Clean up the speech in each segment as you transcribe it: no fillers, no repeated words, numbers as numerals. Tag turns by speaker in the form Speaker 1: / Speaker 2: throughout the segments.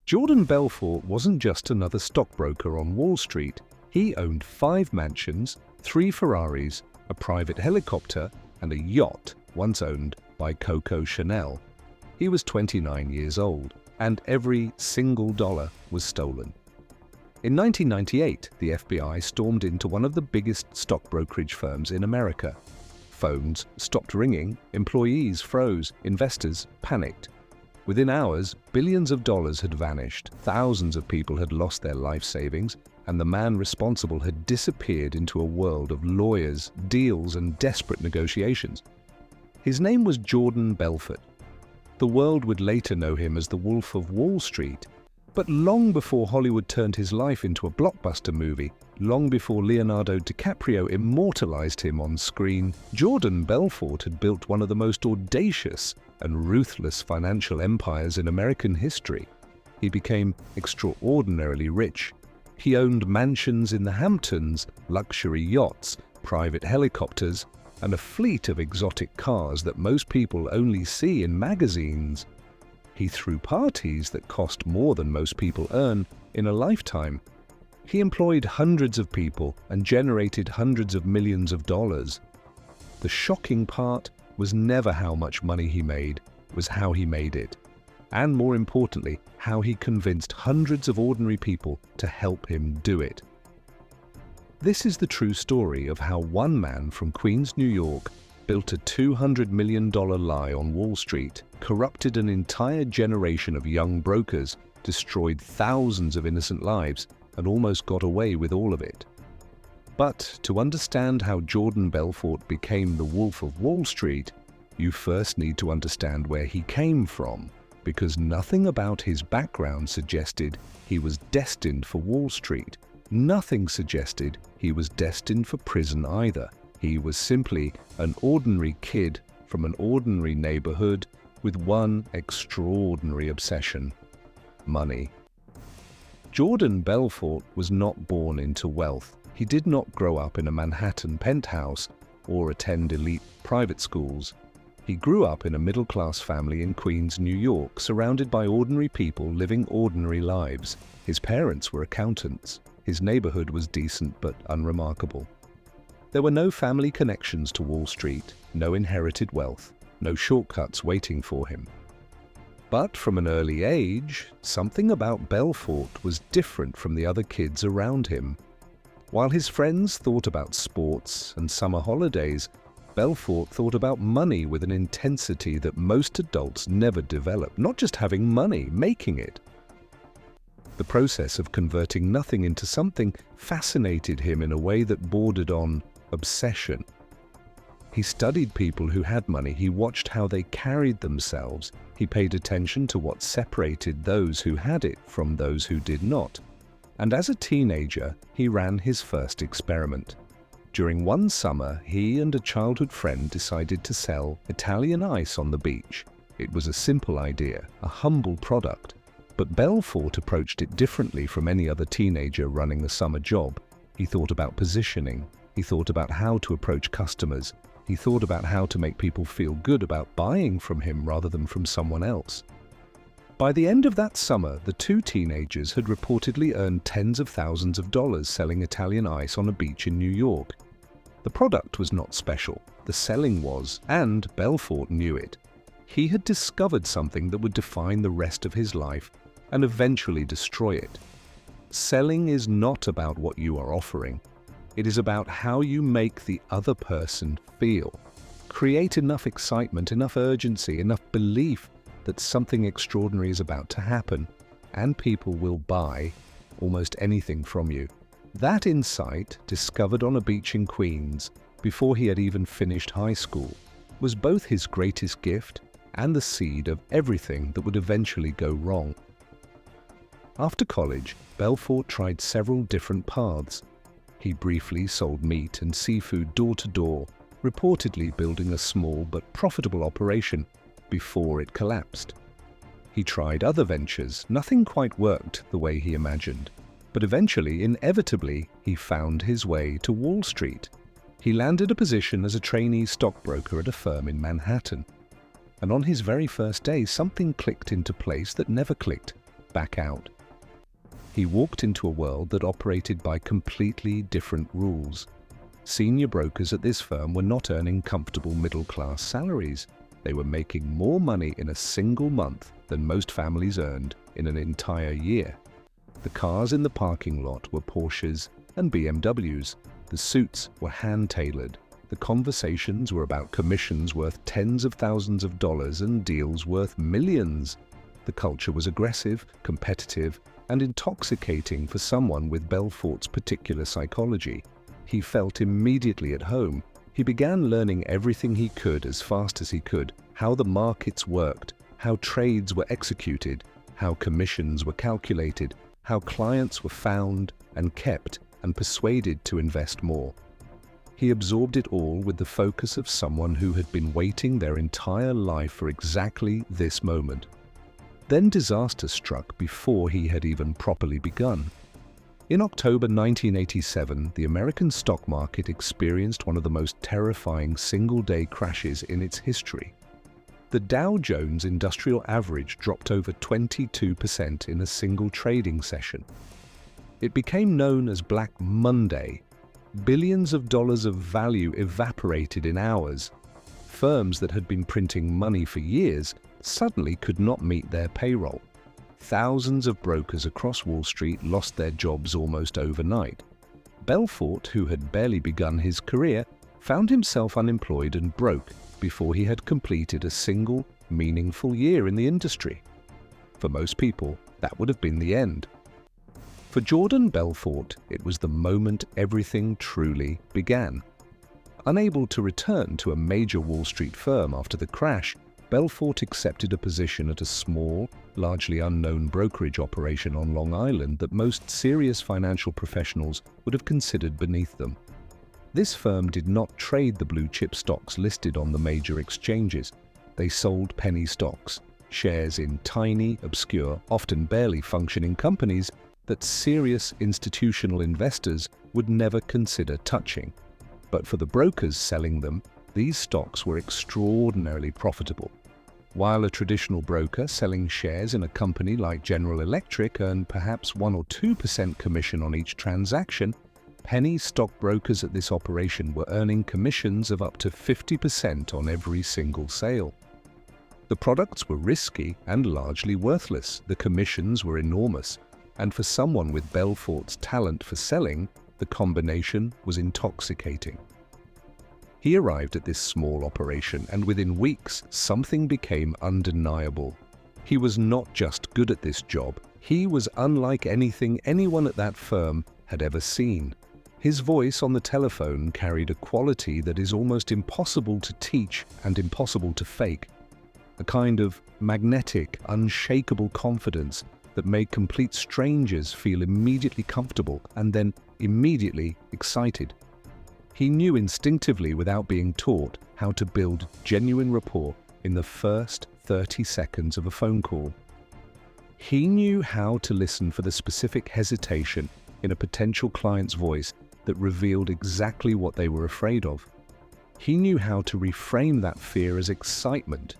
Speaker 1: Jordan Belfort wasn't just another stockbroker on Wall Street. He owned 5 mansions, 3 Ferraris, a private helicopter, and a yacht once owned by Coco Chanel. He was 29 years old, and every single dollar was stolen. In 1998, the FBI stormed into one of the biggest stock brokerage firms in America. Phones stopped ringing, employees froze, investors panicked. Within hours, billions of dollars had vanished, thousands of people had lost their life savings, and the man responsible had disappeared into a world of lawyers, deals, and desperate negotiations. His name was Jordan Belfort. The world would later know him as the Wolf of Wall Street. But long before Hollywood turned his life into a blockbuster movie, long before Leonardo DiCaprio immortalized him on screen, Jordan Belfort had built one of the most audacious and ruthless financial empires in American history. He became extraordinarily rich. He owned mansions in the Hamptons, luxury yachts, private helicopters, and a fleet of exotic cars that most people only see in magazines. He threw parties that cost more than most people earn in a lifetime. He employed hundreds of people and generated hundreds of millions of dollars. The shocking part was never how much money he made, it was how he made it. And more importantly, how he convinced hundreds of ordinary people to help him do it. This is the true story of how one man from Queens, New York, built a $200 million lie on Wall Street, corrupted an entire generation of young brokers, destroyed thousands of innocent lives, and almost got away with all of it. But to understand how Jordan Belfort became the Wolf of Wall Street, you first need to understand where he came from, because nothing about his background suggested he was destined for Wall Street. Nothing suggested he was destined for prison either. He was simply an ordinary kid from an ordinary neighborhood with one extraordinary obsession: money. Jordan Belfort was not born into wealth. He did not grow up in a Manhattan penthouse or attend elite private schools. He grew up in a middle-class family in Queens, New York, surrounded by ordinary people living ordinary lives. His parents were accountants. His neighborhood was decent but unremarkable. There were no family connections to Wall Street, no inherited wealth, no shortcuts waiting for him. But from an early age, something about Belfort was different from the other kids around him. While his friends thought about sports and summer holidays, Belfort thought about money with an intensity that most adults never develop, not just having money, making it. The process of converting nothing into something fascinated him in a way that bordered on obsession. He studied people who had money, he watched how they carried themselves, he paid attention to what separated those who had it from those who did not. And as a teenager, he ran his first experiment. During one summer, he and a childhood friend decided to sell Italian ice on the beach. It was a simple idea, a humble product. But Belfort approached it differently from any other teenager running a summer job. He thought about positioning. He thought about how to approach customers. He thought about how to make people feel good about buying from him rather than from someone else. By the end of that summer, the 2 teenagers had reportedly earned tens of thousands of dollars selling Italian ice on a beach in New York. The product was not special. The selling was, and Belfort knew it. He had discovered something that would define the rest of his life and eventually destroy it. Selling is not about what you are offering. It is about how you make the other person feel. Create enough excitement, enough urgency, enough belief that something extraordinary is about to happen, and people will buy almost anything from you. That insight, discovered on a beach in Queens before he had even finished high school, was both his greatest gift and the seed of everything that would eventually go wrong. After college, Belfort tried several different paths. He briefly sold meat and seafood door to door, reportedly building a small but profitable operation before it collapsed. He tried other ventures. Nothing quite worked the way he imagined. But eventually, inevitably, he found his way to Wall Street. He landed a position as a trainee stockbroker at a firm in Manhattan. And on his very first day, something clicked into place that never clicked. back out. He walked into a world that operated by completely different rules. Senior brokers at this firm were not earning comfortable middle-class salaries. They were making more money in a single month than most families earned in an entire year. The cars in the parking lot were Porsches and BMWs. The suits were hand-tailored. The conversations were about commissions worth tens of thousands of dollars and deals worth millions. The culture was aggressive, competitive, and intoxicating for someone with Belfort's particular psychology. He felt immediately at home. He began learning everything he could as fast as he could, how the markets worked, how trades were executed, how commissions were calculated, how clients were found and kept and persuaded to invest more. He absorbed it all with the focus of someone who had been waiting their entire life for exactly this moment. Then disaster struck before he had even properly begun. In October 1987, the American stock market experienced one of the most terrifying single-day crashes in its history. The Dow Jones Industrial Average dropped over 22% in a single trading session. It became known as Black Monday. Billions of dollars of value evaporated in hours. Firms that had been printing money for years suddenly could not meet their payroll. Thousands of brokers across Wall Street lost their jobs almost overnight. Belfort, who had barely begun his career, found himself unemployed and broke before he had completed a single, meaningful year in the industry. For most people, that would have been the end. For Jordan Belfort, it was the moment everything truly began. Unable to return to a major Wall Street firm after the crash, Belfort accepted a position at a small, largely unknown brokerage operation on Long Island that most serious financial professionals would have considered beneath them. This firm did not trade the blue-chip stocks listed on the major exchanges. They sold penny stocks, shares in tiny, obscure, often barely functioning companies that serious institutional investors would never consider touching. But for the brokers selling them, these stocks were extraordinarily profitable. While a traditional broker selling shares in a company like General Electric earned perhaps 1 or 2% commission on each transaction, penny stockbrokers at this operation were earning commissions of up to 50% on every single sale. The products were risky and largely worthless. The commissions were enormous, and for someone with Belfort's talent for selling, the combination was intoxicating. He arrived at this small operation, and within weeks, something became undeniable. He was not just good at this job, he was unlike anything anyone at that firm had ever seen. His voice on the telephone carried a quality that is almost impossible to teach and impossible to fake. A kind of magnetic, unshakable confidence that made complete strangers feel immediately comfortable and then immediately excited. He knew instinctively, without being taught, how to build genuine rapport in the first 30 seconds of a phone call. He knew how to listen for the specific hesitation in a potential client's voice that revealed exactly what they were afraid of. He knew how to reframe that fear as excitement.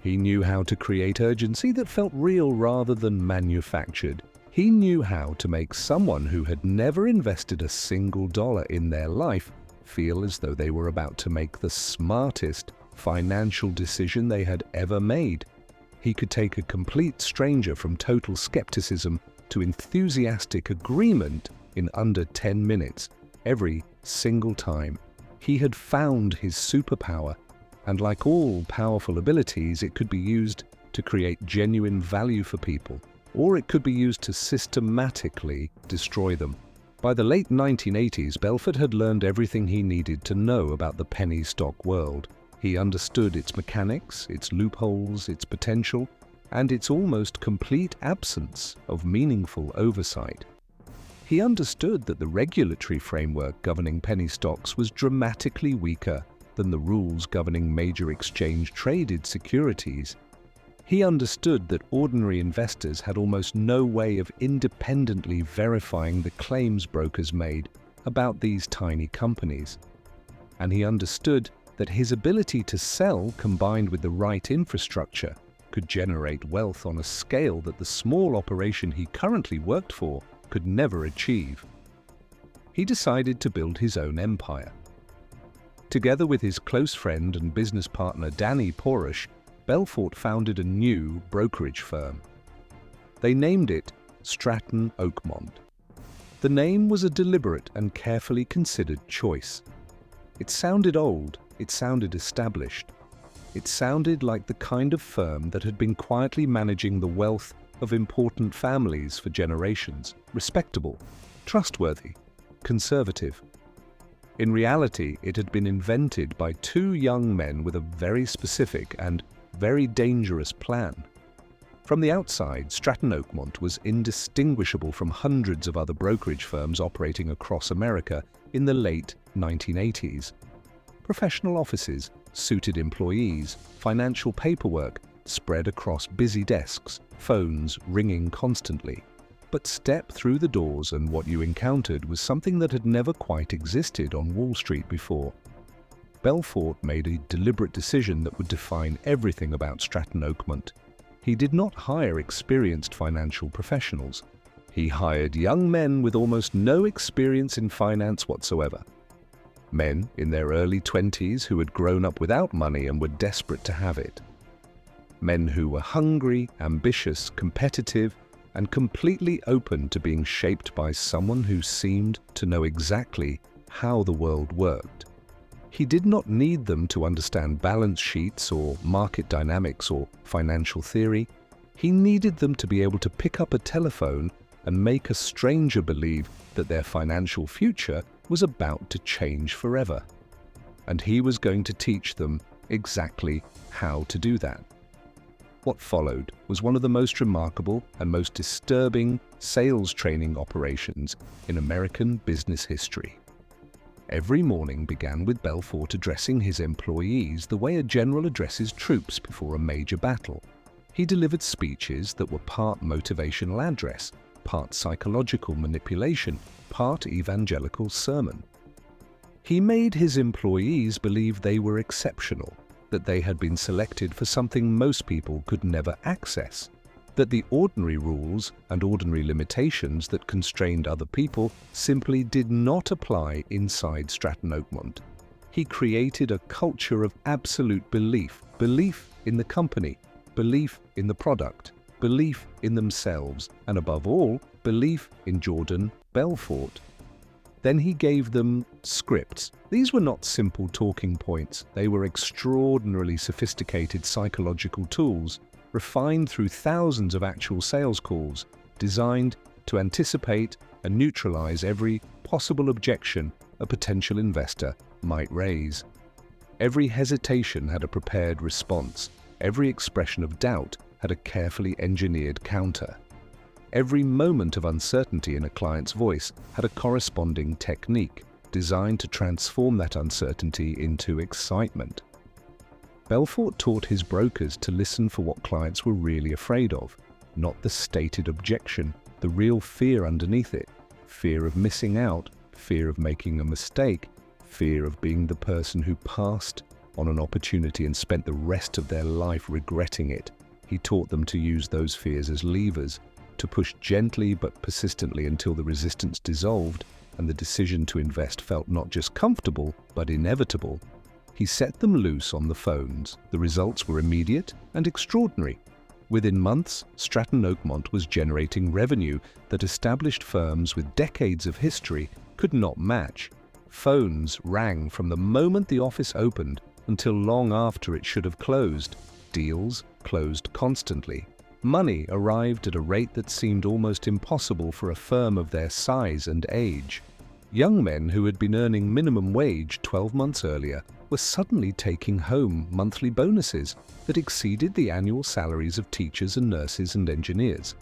Speaker 1: He knew how to create urgency that felt real rather than manufactured. He knew how to make someone who had never invested a single dollar in their life feel as though they were about to make the smartest financial decision they had ever made. He could take a complete stranger from total skepticism to enthusiastic agreement in under 10 minutes, every single time. He had found his superpower, and like all powerful abilities, it could be used to create genuine value for people, or it could be used to systematically destroy them. By the late 1980s, Belfort had learned everything he needed to know about the penny stock world. He understood its mechanics, its loopholes, its potential, and its almost complete absence of meaningful oversight. He understood that the regulatory framework governing penny stocks was dramatically weaker than the rules governing major exchange-traded securities. He understood that ordinary investors had almost no way of independently verifying the claims brokers made about these tiny companies. And he understood that his ability to sell, combined with the right infrastructure, could generate wealth on a scale that the small operation he currently worked for could never achieve. He decided to build his own empire. Together with his close friend and business partner Danny Porush, Belfort founded a new brokerage firm. They named it Stratton Oakmont. The name was a deliberate and carefully considered choice. It sounded old, it sounded established. It sounded like the kind of firm that had been quietly managing the wealth of important families for generations, respectable, trustworthy, conservative. In reality, it had been invented by two young men with a very specific and very dangerous plan. From the outside, Stratton Oakmont was indistinguishable from hundreds of other brokerage firms operating across America in the late 1980s. Professional offices, suited employees, financial paperwork spread across busy desks, phones ringing constantly. But step through the doors and what you encountered was something that had never quite existed on Wall Street before. Belfort made a deliberate decision that would define everything about Stratton Oakmont. He did not hire experienced financial professionals. He hired young men with almost no experience in finance whatsoever. Men in their early 20s who had grown up without money and were desperate to have it. Men who were hungry, ambitious, competitive, and completely open to being shaped by someone who seemed to know exactly how the world worked. He did not need them to understand balance sheets or market dynamics or financial theory. He needed them to be able to pick up a telephone and make a stranger believe that their financial future was about to change forever. And he was going to teach them exactly how to do that. What followed was one of the most remarkable and most disturbing sales training operations in American business history. Every morning began with Belfort addressing his employees the way a general addresses troops before a major battle. He delivered speeches that were part motivational address, part psychological manipulation, part evangelical sermon. He made his employees believe they were exceptional, that they had been selected for something most people could never access, that the ordinary rules and ordinary limitations that constrained other people simply did not apply inside Stratton Oakmont. He created a culture of absolute belief in the company, belief in the product, belief in themselves, and above all, belief in Jordan Belfort. Then he gave them scripts. These were not simple talking points. They were extraordinarily sophisticated psychological tools, refined through thousands of actual sales calls, designed to anticipate and neutralize every possible objection a potential investor might raise. Every hesitation had a prepared response. Every expression of doubt had a carefully engineered counter. Every moment of uncertainty in a client's voice had a corresponding technique designed to transform that uncertainty into excitement. Belfort taught his brokers to listen for what clients were really afraid of, not the stated objection, the real fear underneath it. Fear of missing out, fear of making a mistake, fear of being the person who passed on an opportunity and spent the rest of their life regretting it. He taught them to use those fears as levers, to push gently but persistently until the resistance dissolved and the decision to invest felt not just comfortable but inevitable. He set them loose on the phones. The results were immediate and extraordinary. Within months, Stratton Oakmont was generating revenue that established firms with decades of history could not match. Phones rang from the moment the office opened until long after it should have closed. Deals closed constantly. Money arrived at a rate that seemed almost impossible for a firm of their size and age. Young men who had been earning minimum wage 12 months earlier were suddenly taking home monthly bonuses that exceeded the annual salaries of teachers and nurses and engineers.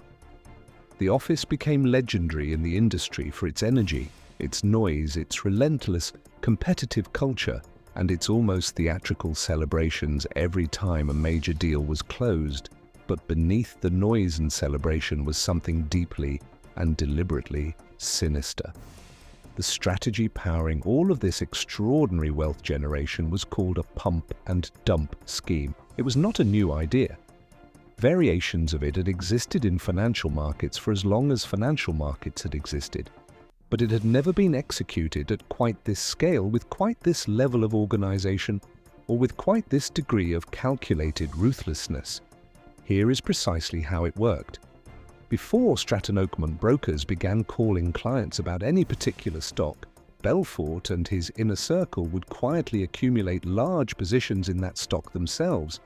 Speaker 1: The office became legendary in the industry for its energy, its noise, its relentless, competitive culture, and its almost theatrical celebrations every time a major deal was closed. But beneath the noise and celebration was something deeply and deliberately sinister. The strategy powering all of this extraordinary wealth generation was called a pump and dump scheme. It was not a new idea. Variations of it had existed in financial markets for as long as financial markets had existed, but it had never been executed at quite this scale, with quite this level of organization, or with quite this degree of calculated ruthlessness. Here is precisely how it worked. Before Stratton Oakmont brokers began calling clients about any particular stock, Belfort and his inner circle would quietly accumulate large positions in that stock themselves.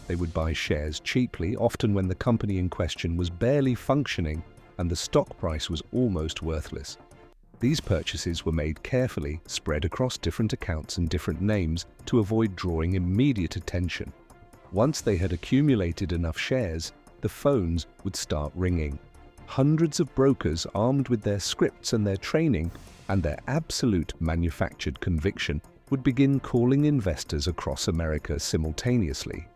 Speaker 1: They would buy shares cheaply, often when the company in question was barely functioning and the stock price was almost worthless. These purchases were made carefully, spread across different accounts and different names to avoid drawing immediate attention. Once they had accumulated enough shares, the phones would start ringing. Hundreds of brokers, armed with their scripts and their training and their absolute manufactured conviction, would begin calling investors across America simultaneously.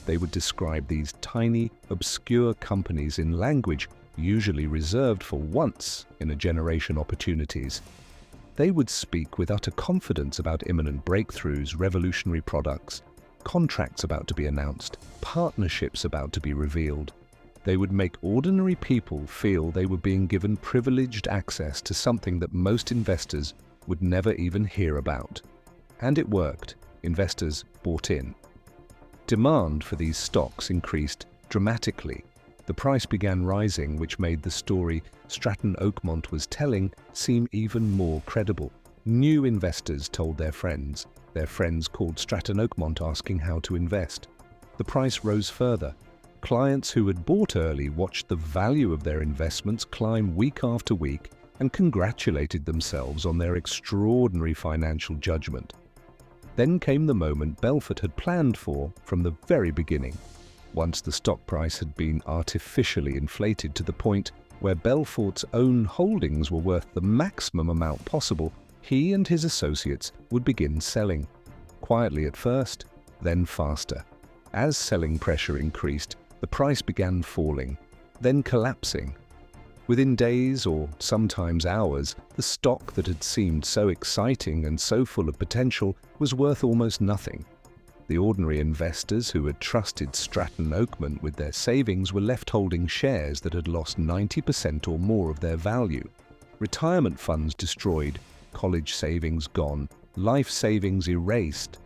Speaker 1: They would describe these tiny, obscure companies in language usually reserved for once-in-a-generation opportunities. They would speak with utter confidence about imminent breakthroughs, revolutionary products, contracts about to be announced, partnerships about to be revealed. They would make ordinary people feel they were being given privileged access to something that most investors would never even hear about. And it worked. Investors bought in. Demand for these stocks increased dramatically. The price began rising, which made the story Stratton Oakmont was telling seem even more credible. New investors told their friends. Their friends called Stratton Oakmont asking how to invest. The price rose further. Clients who had bought early watched the value of their investments climb week after week and congratulated themselves on their extraordinary financial judgment. Then came the moment Belfort had planned for from the very beginning. Once the stock price had been artificially inflated to the point where Belfort's own holdings were worth the maximum amount possible, he and his associates would begin selling. Quietly at first, then faster. As selling pressure increased, the price began falling, then collapsing. Within days, or sometimes hours, the stock that had seemed so exciting and so full of potential was worth almost nothing. The ordinary investors who had trusted Stratton Oakmont with their savings were left holding shares that had lost 90% or more of their value. Retirement funds destroyed, college savings gone, life savings erased,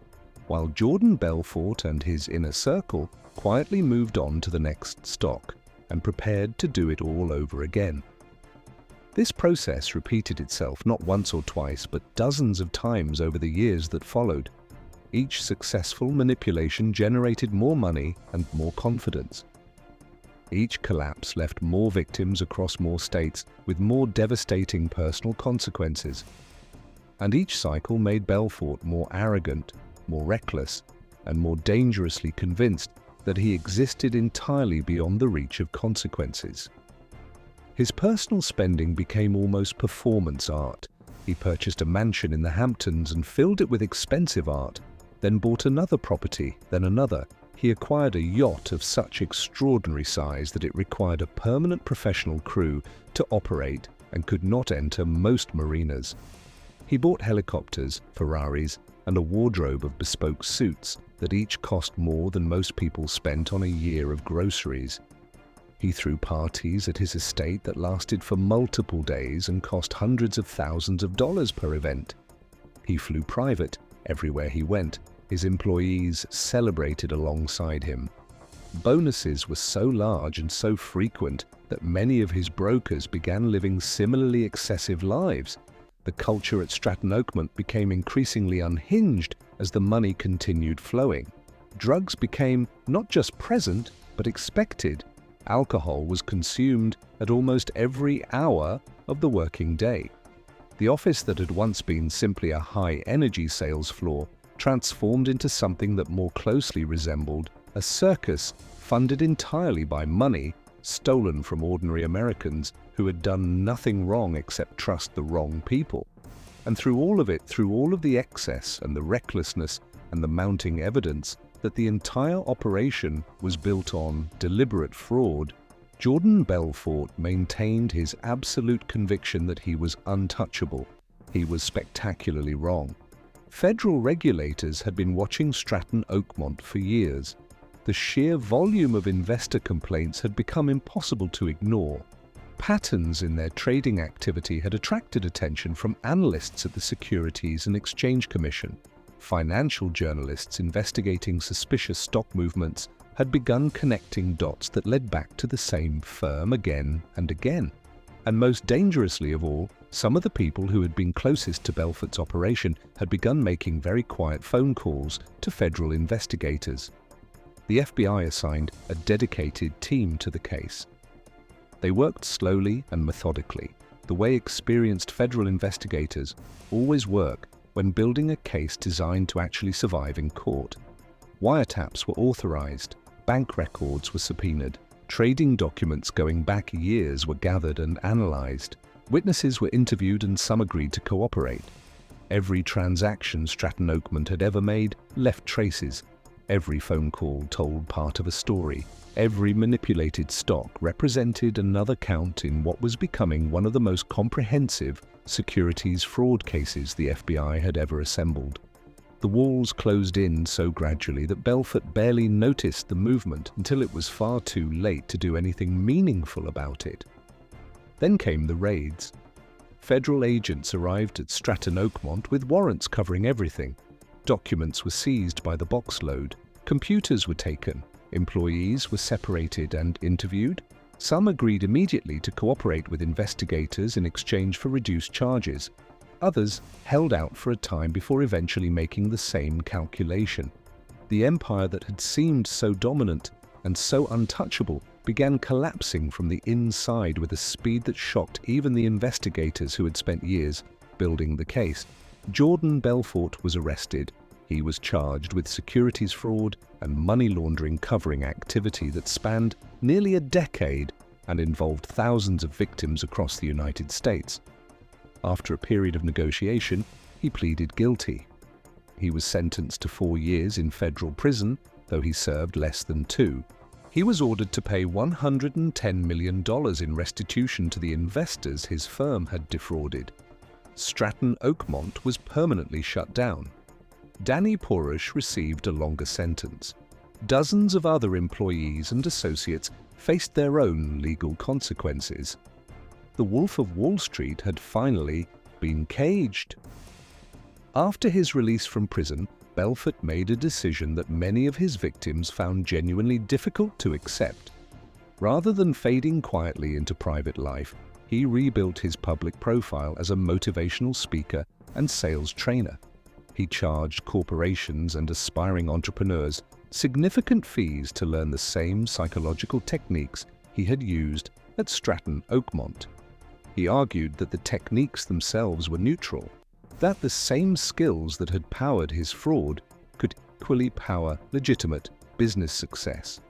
Speaker 1: while Jordan Belfort and his inner circle quietly moved on to the next stock and prepared to do it all over again. This process repeated itself not once or twice, but dozens of times over the years that followed. Each successful manipulation generated more money and more confidence. Each collapse left more victims across more states with more devastating personal consequences. And each cycle made Belfort more arrogant, more reckless, and more dangerously convinced that he existed entirely beyond the reach of consequences. His personal spending became almost performance art. He purchased a mansion in the Hamptons and filled it with expensive art, then bought another property, then another. He acquired a yacht of such extraordinary size that it required a permanent professional crew to operate and could not enter most marinas. He bought helicopters, Ferraris, and a wardrobe of bespoke suits that each cost more than most people spent on a year of groceries. He threw parties at his estate that lasted for multiple days and cost hundreds of thousands of dollars per event. He flew private everywhere he went. His employees celebrated alongside him. Bonuses were so large and so frequent that many of his brokers began living similarly excessive lives. The culture at Stratton Oakmont became increasingly unhinged as the money continued flowing. Drugs became not just present, but expected. Alcohol was consumed at almost every hour of the working day. The office that had once been simply a high-energy sales floor transformed into something that more closely resembled a circus funded entirely by money stolen from ordinary Americans who had done nothing wrong except trust the wrong people. And through all of it, through all of the excess and the recklessness and the mounting evidence that the entire operation was built on deliberate fraud, Jordan Belfort maintained his absolute conviction that he was untouchable. He was spectacularly wrong. Federal regulators had been watching Stratton Oakmont for years. The sheer volume of investor complaints had become impossible to ignore. Patterns in their trading activity had attracted attention from analysts at the Securities and Exchange Commission. Financial journalists investigating suspicious stock movements had begun connecting dots that led back to the same firm again and again. And most dangerously of all, some of the people who had been closest to Belfort's operation had begun making very quiet phone calls to federal investigators. The FBI assigned a dedicated team to the case. They worked slowly and methodically, the way experienced federal investigators always work when building a case designed to actually survive in court. Wiretaps were authorized, bank records were subpoenaed, trading documents going back years were gathered and analyzed. Witnesses were interviewed and some agreed to cooperate. Every transaction Stratton Oakmont had ever made left traces. Every phone call told part of a story. Every manipulated stock represented another count in what was becoming one of the most comprehensive securities fraud cases the FBI had ever assembled. The walls closed in so gradually that Belfort barely noticed the movement until it was far too late to do anything meaningful about it. Then came the raids. Federal agents arrived at Stratton Oakmont with warrants covering everything. Documents were seized by the boxload. Computers were taken. Employees were separated and interviewed. Some agreed immediately to cooperate with investigators in exchange for reduced charges. Others held out for a time before eventually making the same calculation. The empire that had seemed so dominant and so untouchable began collapsing from the inside with a speed that shocked even the investigators who had spent years building the case. Jordan Belfort was arrested. He was charged with securities fraud and money laundering covering activity that spanned nearly a decade and involved thousands of victims across the United States. After a period of negotiation, he pleaded guilty. He was sentenced to 4 years in federal prison, though he served less than 2. He was ordered to pay $110 million in restitution to the investors his firm had defrauded. Stratton Oakmont was permanently shut down. Danny Porush received a longer sentence. Dozens of other employees and associates faced their own legal consequences. The Wolf of Wall Street had finally been caged. After his release from prison, Belfort made a decision that many of his victims found genuinely difficult to accept. Rather than fading quietly into private life, he rebuilt his public profile as a motivational speaker and sales trainer. He charged corporations and aspiring entrepreneurs significant fees to learn the same psychological techniques he had used at Stratton Oakmont. He argued that the techniques themselves were neutral, that the same skills that had powered his fraud could equally power legitimate business success.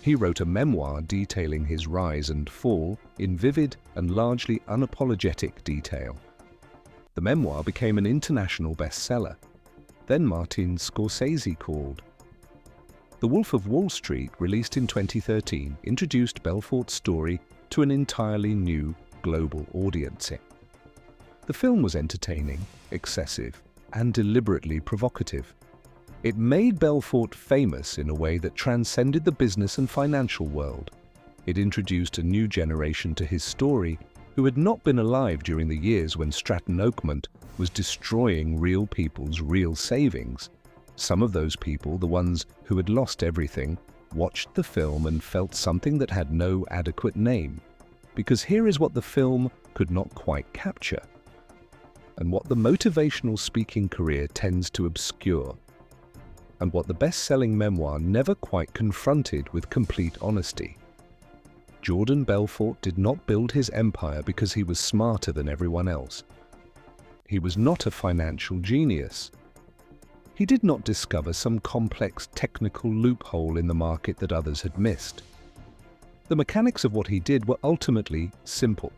Speaker 1: He wrote a memoir detailing his rise and fall in vivid and largely unapologetic detail. The memoir became an international bestseller. Then Martin Scorsese called. The Wolf of Wall Street, released in 2013, introduced Belfort's story to an entirely new global audience. The film was entertaining, excessive, and deliberately provocative. It made Belfort famous in a way that transcended the business and financial world. It introduced a new generation to his story who had not been alive during the years when Stratton Oakmont was destroying real people's real savings. Some of those people, the ones who had lost everything, watched the film and felt something that had no adequate name. Because here is what the film could not quite capture, and what the motivational speaking career tends to obscure, and what the best-selling memoir never quite confronted with complete honesty. Jordan Belfort did not build his empire because he was smarter than everyone else. He was not a financial genius. He did not discover some complex technical loophole in the market that others had missed. The mechanics of what he did were ultimately simple.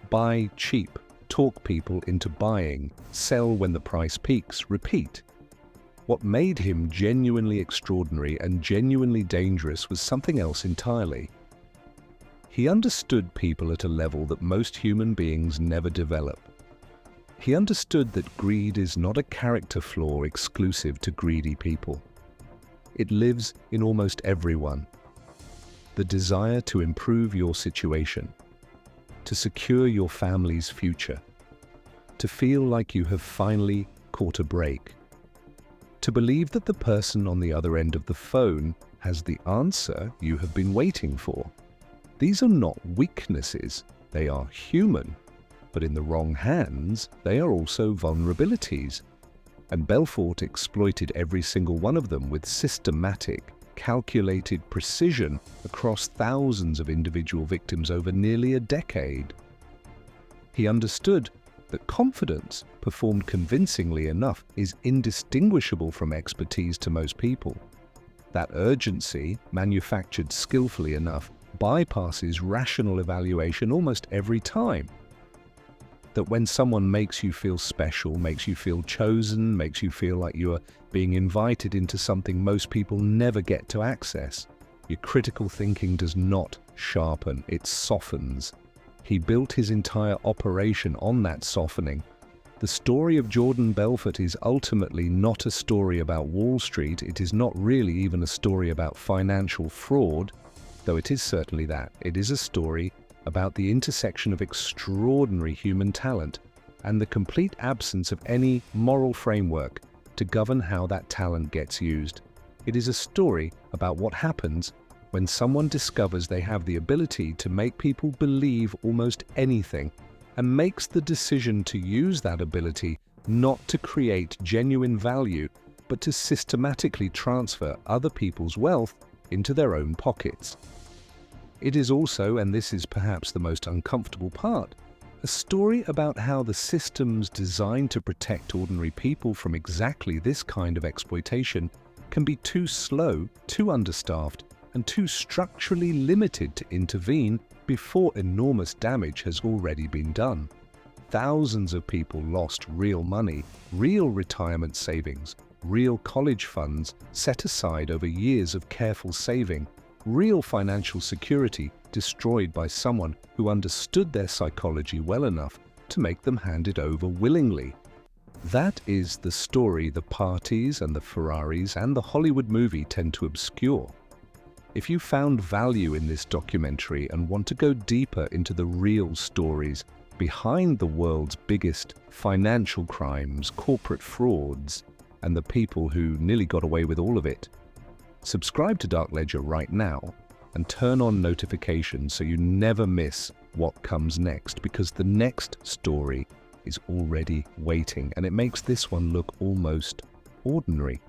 Speaker 1: Buy cheap, talk people into buying, sell when the price peaks, repeat. What made him genuinely extraordinary and genuinely dangerous was something else entirely. He understood people at a level that most human beings never develop. He understood that greed is not a character flaw exclusive to greedy people. It lives in almost everyone. The desire to improve your situation, to secure your family's future, to feel like you have finally caught a break, to believe that the person on the other end of the phone has the answer you have been waiting for. These are not weaknesses, they are human, but in the wrong hands, they are also vulnerabilities. And Belfort exploited every single one of them with systematic, calculated precision across thousands of individual victims over nearly a decade. He understood that confidence, performed convincingly enough, is indistinguishable from expertise to most people. That urgency, manufactured skillfully enough, bypasses rational evaluation almost every time. That when someone makes you feel special, makes you feel chosen, makes you feel like you are being invited into something most people never get to access, your critical thinking does not sharpen, it softens. He built his entire operation on that softening. The story of Jordan Belfort is ultimately not a story about Wall Street. It is not really even a story about financial fraud, though it is certainly that. It is a story about the intersection of extraordinary human talent and the complete absence of any moral framework to govern how that talent gets used. It is a story about what happens when someone discovers they have the ability to make people believe almost anything and makes the decision to use that ability not to create genuine value, but to systematically transfer other people's wealth into their own pockets. It is also, and this is perhaps the most uncomfortable part, a story about how the systems designed to protect ordinary people from exactly this kind of exploitation can be too slow, too understaffed, and too structurally limited to intervene before enormous damage has already been done. Thousands of people lost real money, real retirement savings, real college funds set aside over years of careful saving, real financial security destroyed by someone who understood their psychology well enough to make them hand it over willingly. That is the story the parties and the Ferraris and the Hollywood movie tend to obscure. If you found value in this documentary and want to go deeper into the real stories behind the world's biggest financial crimes, corporate frauds, and the people who nearly got away with all of it, subscribe to Dark Ledger right now and turn on notifications so you never miss what comes next, because the next story is already waiting and it makes this one look almost ordinary.